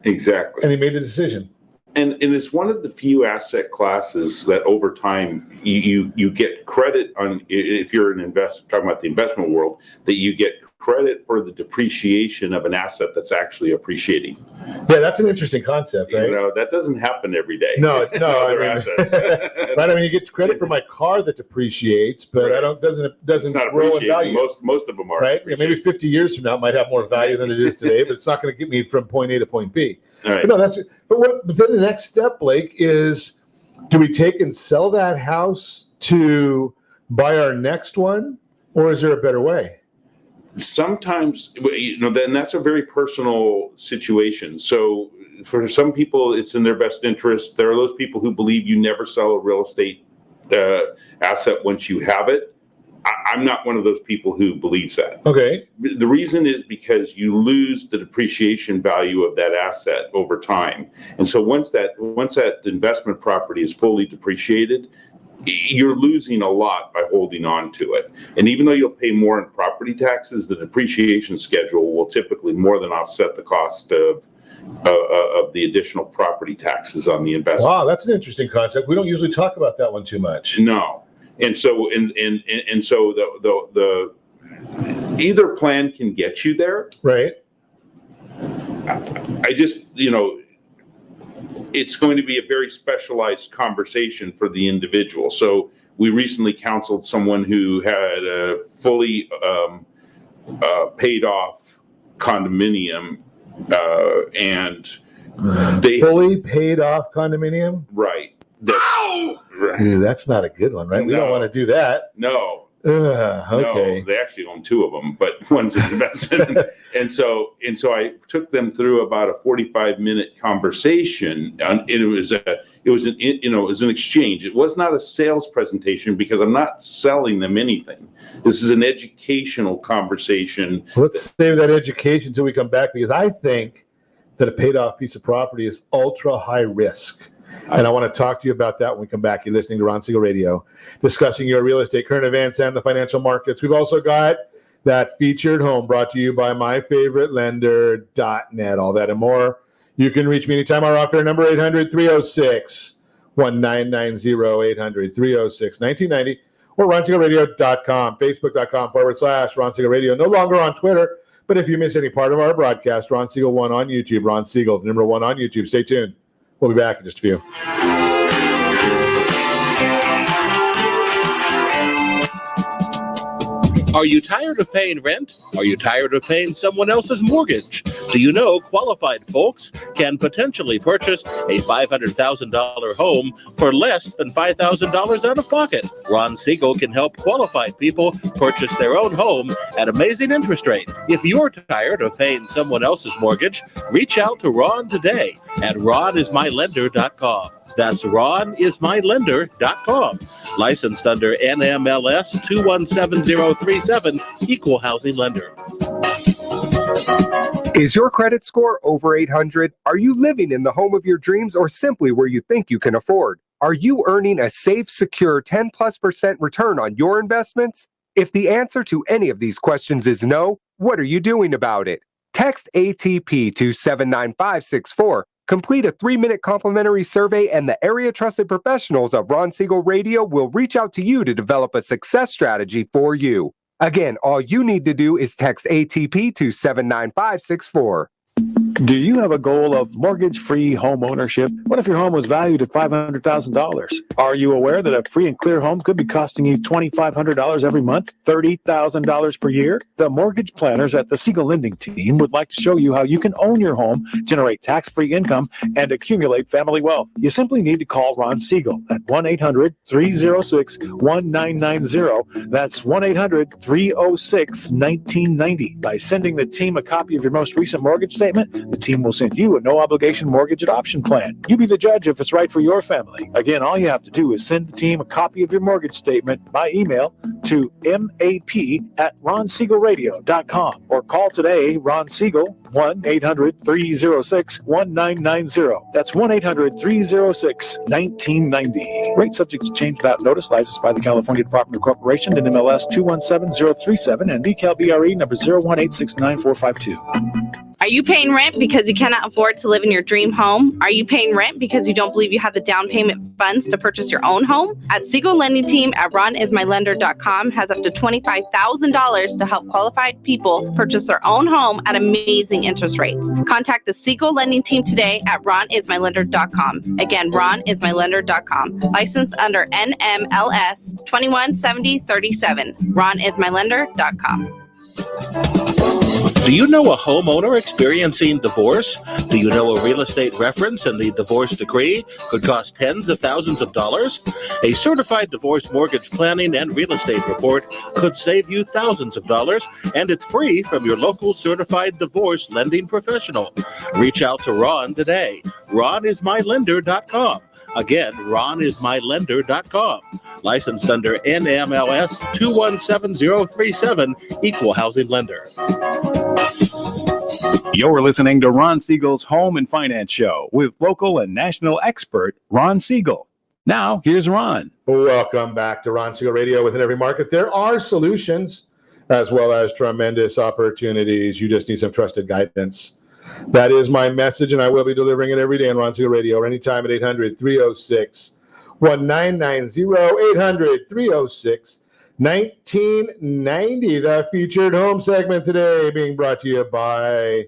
Exactly. And he made the decision. And it's one of the few asset classes that over time you get credit on, if you're an investor, talking about the investment world, that you get credit for the depreciation of an asset that's actually appreciating. Yeah, that's an interesting concept, right? You know, that doesn't happen every day. No, Other assets. Right. I mean, you get credit for my car that depreciates, but Right. doesn't It's not grow in appreciating. value. Most of them are. Right? Yeah, maybe 50 years from now it might have more value than it is today, but it's not going to get me from point A to point B. Right. But no, but then the next step, Blake, is do we take and sell that house to buy our next one, or is there a better way? Sometimes, then that's a very personal situation. So for some people, it's in their best interest. There are those people who believe you never sell a real estate asset once you have it. I'm not one of those people who believes that. Okay. The reason is because you lose the depreciation value of that asset over time. And so once that investment property is fully depreciated, you're losing a lot by holding on to it. And even though you'll pay more in property taxes, the depreciation schedule will typically more than offset the cost of the additional property taxes on the investment. Wow, that's an interesting concept. We don't usually talk about that one too much. No. And so so the either plan can get you there. Right. I just, it's going to be a very specialized conversation for the individual. So we recently counseled someone who had a fully paid off condominium, and they fully paid off condominium. Right. Dude, that's not a good one, right? We don't want to do that. No. Okay. No, they actually own two of them, but one's an investment. and so I took them through about a 45-minute conversation, and it was an exchange. It was not a sales presentation because I'm not selling them anything. This is an educational conversation. Let's save that education until we come back, because I think that a paid off piece of property is ultra high risk. And I want to talk to you about that when we come back. You're listening to Ron Siegel Radio, discussing your real estate, current events, and the financial markets. We've also got that featured home brought to you by myfavoritelender.net. All that and more. You can reach me anytime. Our offer number 800-306-1990, 800-306-1990, or RonSiegelRadio.com, Facebook.com/Ron Siegel Radio. No longer on Twitter, but if you miss any part of our broadcast, Ron Siegel 1 on YouTube, Ron Siegel, the number 1 on YouTube. Stay tuned. We'll be back in just a few. Are you tired of paying rent? Are you tired of paying someone else's mortgage? Do you know qualified folks can potentially purchase a $500,000 home for less than $5,000 out of pocket? Ron Siegel can help qualified people purchase their own home at amazing interest rates. If you're tired of paying someone else's mortgage, reach out to Ron today at ronismylender.com. That's ronismylender.com. Licensed under NMLS 217037, Equal Housing Lender. Is your credit score over 800? Are you living in the home of your dreams, or simply where you think you can afford? Are you earning a safe, secure 10+% return on your investments? If the answer to any of these questions is no, what are you doing about it? Text ATP to 79564. Complete a 3-minute complimentary survey, and the area trusted professionals of Ron Siegel Radio will reach out to you to develop a success strategy for you. Again, all you need to do is text ATP to 79564. Do you have a goal of mortgage-free home ownership? What if your home was valued at $500,000? Are you aware that a free and clear home could be costing you $2,500 every month, $30,000 per year? The mortgage planners at the Siegel Lending Team would like to show you how you can own your home, generate tax-free income, and accumulate family wealth. You simply need to call Ron Siegel at 1-800-306-1990. That's 1-800-306-1990. By sending the team a copy of your most recent mortgage statement, the team will send you a no-obligation mortgage adoption plan. You be the judge if it's right for your family. Again, all you have to do is send the team a copy of your mortgage statement by email to map@ronsiegelradio.com or call today Ron Siegel 1-800-306-1990. That's 1-800-306-1990. Rate subject to change without notice. Licensed by the California Department of Corporation and MLS 217037 and BCAL BRE number 018694452. Are you paying rent because you cannot afford to live in your dream home? Are you paying rent because you don't believe you have the down payment funds to purchase your own home? At Siegel Lending Team at ronismylender.com has up to $25,000 to help qualified people purchase their own home at amazing interest rates. Contact the Siegel Lending Team today at ronismylender.com. Again, ronismylender.com. Licensed under NMLS 217037. ronismylender.com. Do you know a homeowner experiencing divorce? Do you know a real estate reference and the divorce decree could cost tens of thousands of dollars? A certified divorce mortgage planning and real estate report could save you thousands of dollars, and it's free from your local certified divorce lending professional. Reach out to Ron today. ronismylender.com. Again, ronismylender.com. Licensed under NMLS 217037, Equal Housing Lender. You're listening to Ron Siegel's Home and Finance Show with local and national expert Ron Siegel. Now, here's Ron. Welcome back to Ron Siegel Radio. Within every market, there are solutions as well as tremendous opportunities. You just need some trusted guidance. That is my message, and I will be delivering it every day on Ron Siegel Radio or anytime at 800-306-1990, 800-306-1990. The featured home segment today being brought to you by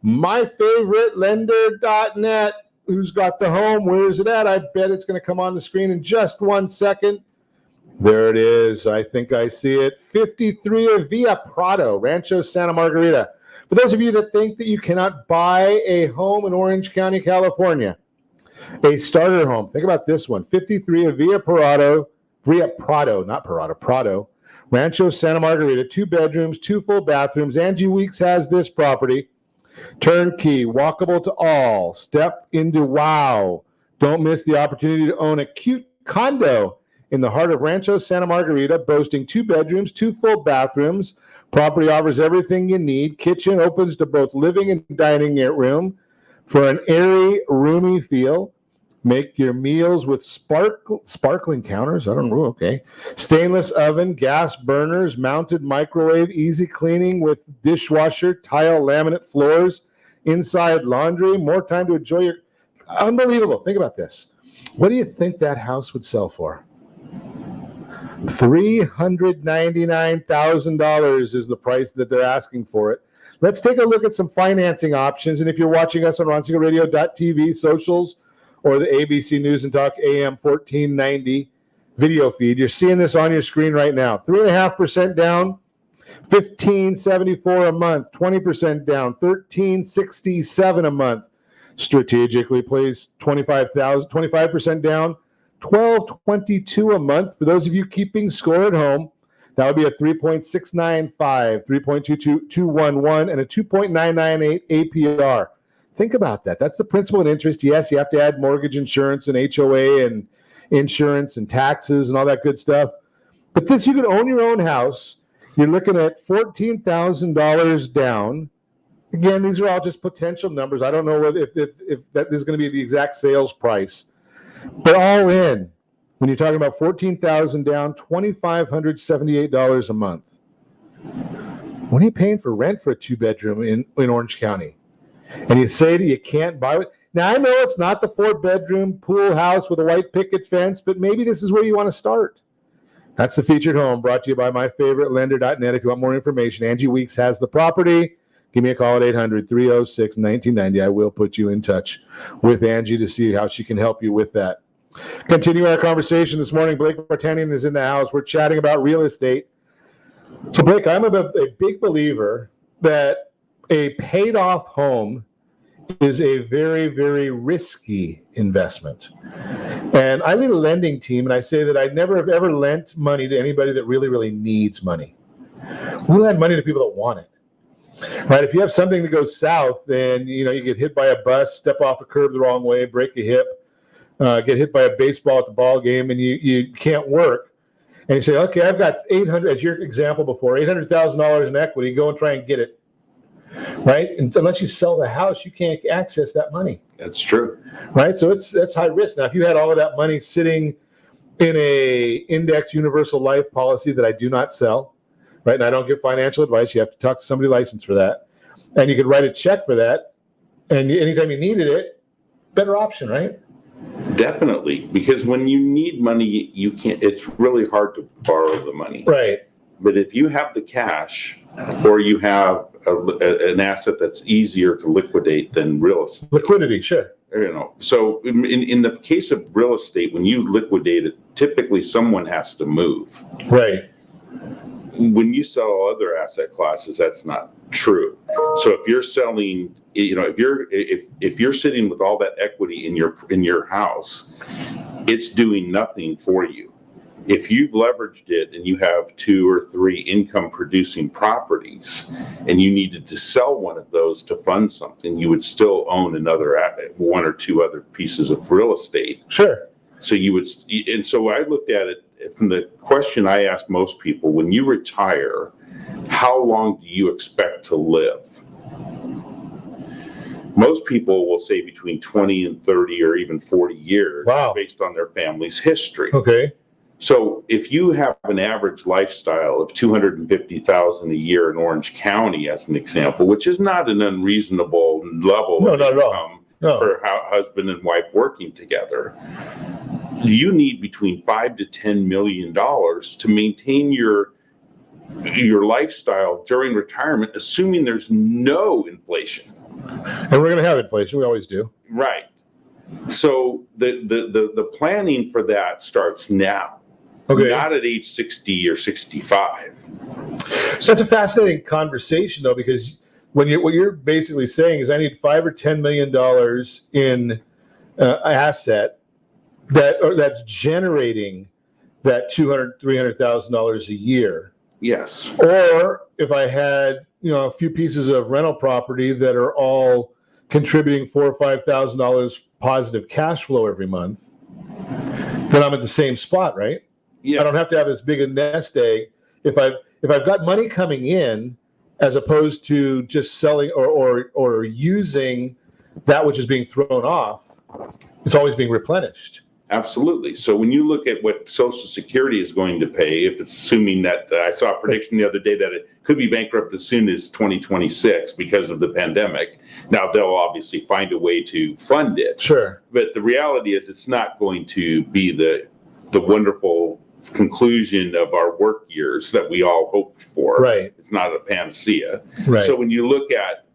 myfavoritelender.net. Who's got the home? Where is it at? I bet it's going to come on the screen in just 1 second. There it is. I think I see it. 53 Via Prado, Rancho Santa Margarita. For those of you that think that you cannot buy a home in Orange County, California, a starter home, think about this one. 53 Via Prado, Prado, Rancho Santa Margarita, 2 bedrooms, 2 full bathrooms. Angie Weeks has this property. Turnkey, walkable to all. Step into wow. Don't miss the opportunity to own a cute condo in the heart of Rancho Santa Margarita, boasting 2 bedrooms, 2 full bathrooms. Property offers everything you need. Kitchen opens to both living and dining room for an airy, roomy feel. Make your meals with sparkling counters. I don't know. Okay. Stainless oven, gas burners, mounted microwave, easy cleaning with dishwasher, tile laminate floors, inside laundry. More time to enjoy your... Unbelievable. Think about this. What do you think that house would sell for? $399,000 is the price that they're asking for it. Let's take a look at some financing options. And if you're watching us on RonSiegelRadio.tv, socials, or the ABC News and Talk AM 1490 video feed, you're seeing this on your screen right now. 3.5% down, $1,574 a month. 20% down, $1,367 a month. Strategically placed, 25% down, $1,222 a month. For those of you keeping score at home, that would be a 3.695, 3.211, and a 2.998 APR. Think about that. That's the principal and interest. Yes, you have to add mortgage insurance and HOA and insurance and taxes and all that good stuff. But this, you can own your own house. You're looking at $14,000 down. Again, these are all just potential numbers. I don't know whether if that is going to be the exact sales price. But all in, when you're talking about $14,000 down, $2,578 a month. What are you paying for rent for a 2-bedroom in Orange County? And you say that you can't buy it. Now, I know it's not the 4-bedroom pool house with a white picket fence, but maybe this is where you want to start. That's the featured home brought to you by myfavoritelender.net. If you want more information, Angie Weeks has the property. Give me a call at 800-306-1990. I will put you in touch with Angie to see how she can help you with that. Continuing our conversation this morning, Blake Vartanian is in the house. We're chatting about real estate. So, Blake, I'm a big believer that a paid-off home is a very, very risky investment. And I lead a lending team, and I say that I never have ever lent money to anybody that really, really needs money. We lend money to people that want it. Right? If you have something that goes south, then you get hit by a bus, step off a curb the wrong way, break a hip, get hit by a baseball at the ball game, and you can't work. And you say, okay, I've got $800, as your example before, $800,000 in equity, go and try and get it. Right? And unless you sell the house, you can't access that money. That's true. Right? So that's high risk. Now, if you had all of that money sitting in a index universal life policy that I do not sell, right? And I don't give financial advice. You have to talk to somebody licensed for that. And you could write a check for that. And anytime you needed it, better option, right? Definitely, because when you need money, you can't. It's really hard to borrow the money. Right. But if you have the cash, or you have an asset that's easier to liquidate than real estate. Liquidity, sure. So in the case of real estate, when you liquidate it, typically someone has to move. Right. When you sell other asset classes, that's not true. So if you're selling, if you're sitting with all that equity in your house, it's doing nothing for you. If you've leveraged it and you have 2 or 3 income producing properties and you needed to sell one of those to fund something, you would still own another 1 or 2 other pieces of real estate. Sure. So you would, and so I looked at it from the question I asked most people: when you retire, how long do you expect to live? Most people will say between 20 and 30 or even 40 years. Wow. Based on their family's history. Okay. So if you have an average lifestyle of $250,000 a year in Orange County, as an example, which is not an unreasonable level of income for husband and wife working together, you need between $5 to $10 million to maintain your lifestyle during retirement, assuming there's no inflation. And we're going to have inflation. We always do. Right. So the planning for that starts now. Okay. Not at age 60 or 65. So that's a fascinating conversation, though, because what you're basically saying is I need $5 or $10 million in asset that's generating that $200,000, $300,000 a year. Yes. Or if I had a few pieces of rental property that are all contributing $4,000 or $5,000 positive cash flow every month, then I'm at the same spot, right? Yeah. I don't have to have as big a nest egg. If I've got money coming in, as opposed to just selling or using that which is being thrown off, it's always being replenished. Absolutely. So when you look at what Social Security is going to pay, if it's assuming that I saw a prediction the other day that it could be bankrupt as soon as 2026 because of the pandemic. Now they'll obviously find a way to fund it. Sure. But the reality is it's not going to be the wonderful conclusion of our work years that we all hoped for. Right. It's not a panacea. Right. So when you look at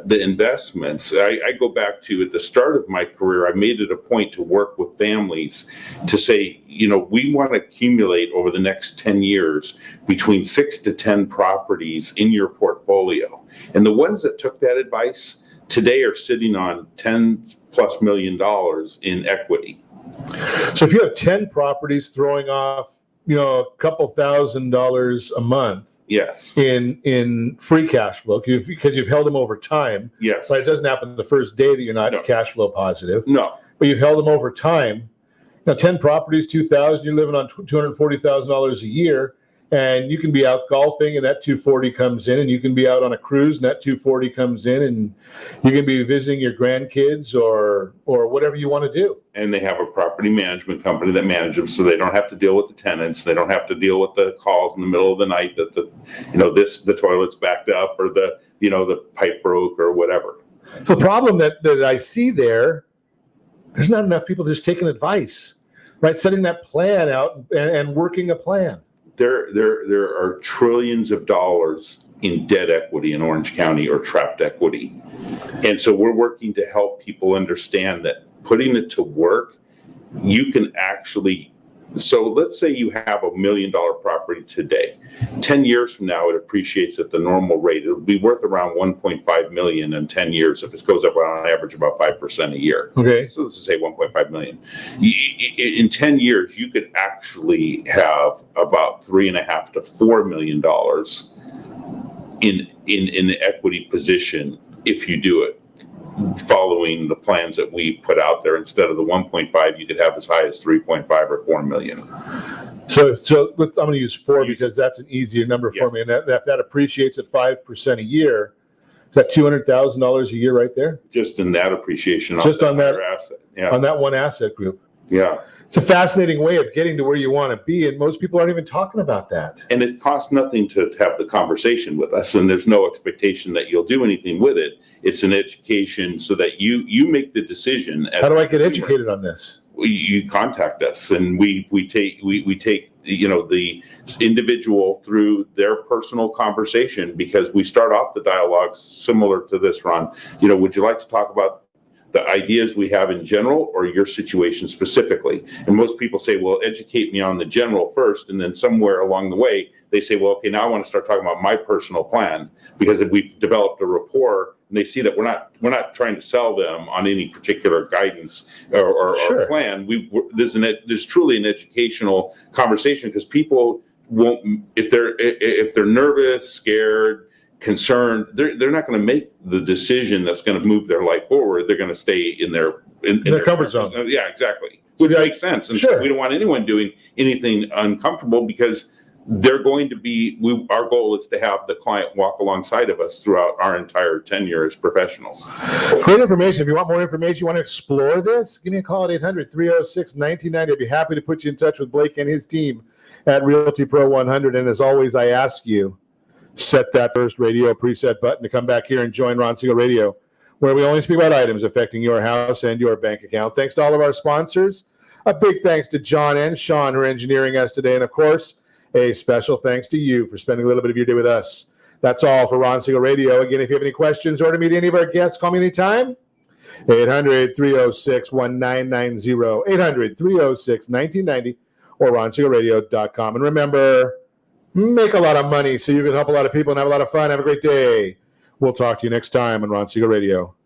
the investments, I go back to at the start of my career, I made it a point to work with families to say, we want to accumulate over the next 10 years between 6 to 10 properties in your portfolio. And the ones that took that advice today are sitting on $10+ million in equity. So if you have 10 properties throwing off, a couple $1,000s a month, yes, in free cash flow because you've held them over time. Yes, but it doesn't happen the first day that you're not cash flow positive. No, but you've held them over time. 10 properties, 2,000. You're living on $240,000 a year, and you can be out golfing, and that $240 comes in, and you can be out on a cruise, and that $240 comes in, and you can be visiting your grandkids or whatever you want to do. And they have a property management company that manages them, so they don't have to deal with the tenants. They don't have to deal with the calls in the middle of the night that the toilet's backed up or the pipe broke or whatever. So the problem that I see there's not enough people just taking advice, right? Setting that plan out and working a plan. There are trillions of dollars in debt equity in Orange County or trapped equity. And so we're working to help people understand that putting it to work, you can actually, so let's say you have $1 million property today. 10 years from now, it appreciates at the normal rate. It'll be worth around $1.5 million in 10 years if it goes up on average about 5% a year. Okay. So let's just say $1.5 million. In 10 years, you could actually have about $3.5 to $4 million in an equity position if you do it following the plans that we put out there. Instead of the 1.5, you could have as high as 3.5 or 4 million. So I'm going to use 4 because that's an easier number for me, and that appreciates at 5% a year. Is that $200,000 a year right there? Just in that appreciation, just on that asset, on that one asset group. Yeah. It's a fascinating way of getting to where you want to be, and most people aren't even talking about that. And it costs nothing to have the conversation with us, and there's no expectation that you'll do anything with it. It's an education so that you make the decision. How do I get educated on this? You contact us, and we take the individual through their personal conversation, because we start off the dialogue similar to this, Ron. Would you like to talk about the ideas we have in general or your situation specifically? And most people say, well, educate me on the general first, and then somewhere along the way they say, well, okay, now I want to start talking about my personal plan, because if we've developed a rapport and they see that we're not trying to sell them on any particular guidance or plan. There's truly an educational conversation, because people won't, if they're nervous, scared, concerned, they're not going to make the decision that's going to move their life forward. They're going to stay in their comfort zone. Yeah, exactly. Which makes sense. And so we don't want anyone doing anything uncomfortable, because they're going to be, our goal is to have the client walk alongside of us throughout our entire tenure as professionals. Great information. If you want more information, you want to explore this, give me a call at 800-306-1990. I'd be happy to put you in touch with Blake and his team at Realty Pro 100. And as always, I ask you, set that first radio preset button to come back here and join Ron Siegel Radio, where we only speak about items affecting your house and your bank account. Thanks to all of our sponsors. A big thanks to John and Sean who are engineering us today. And of course, a special thanks to you for spending a little bit of your day with us. That's all for Ron Siegel Radio. Again, if you have any questions or to meet any of our guests, call me anytime. 800-306-1990, 800-306-1990, or ronsiegelradio.com. And remember, make a lot of money so you can help a lot of people and have a lot of fun. Have a great day. We'll talk to you next time on Ron Siegel Radio.